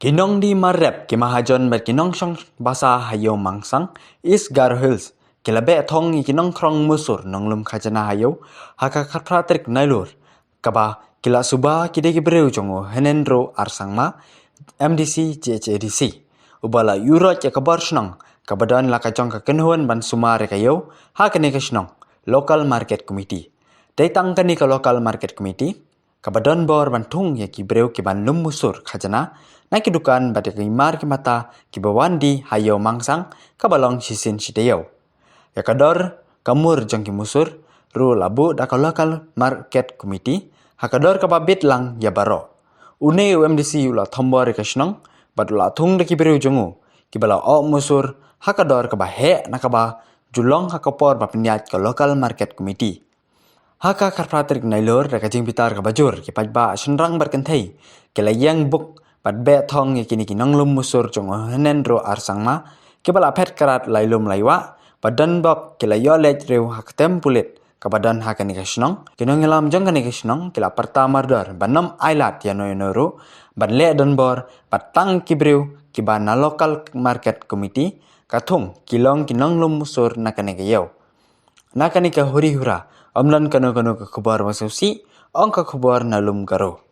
Kinong di marep ki mahajon bat kinong song basa hayo mangsang is Gar Hills kilabe Thong i kinong Nongkhrong Musur nonglum khajana hayo haka khatratrik nailur kaba kila suba kide kibreu jongo henendro arsangma MDC JHADC ubala yurot ya kabar shnong kabadan lakajong ka kenhuan ban sumare kayo hakane ka shnong local market committee datang kani ka local market committee kabadan bor ban thung ya kibreu ki ban lum musur khajana na kidukan batik imar ki mata ki bawandi hayo mangsang kabalong sisin sidayo ya kador kamur jong ki musur ru labu da ka local market committee hakador ka babit lang ya baro une UMDC ula thombor ka shnong badula thung de ki breu jongu ki bala o musur hakador ka bahe nakaba julong hakapor bapniat ka local market committee haka karpatrik nailor raka jing pitar ka bajur ki Paidbah shenrang berkenthei ke layang buk pat be Thong kini kinonglum musur jong henendro arsangma ke bala phet karat lailum laiwa pat Donbok ke layolej reu haktem pulit kabadan hakani kashnong kinongelam jong kani kashnong kila pertama dar banam ailat ya noru ban le donbor pat tang kibreu ki bana local market committee kathung kilong kinonglum musur nakani kayo nakani ka huri-hura omlan kano ka khubor masusi ong ka khubor nalum karo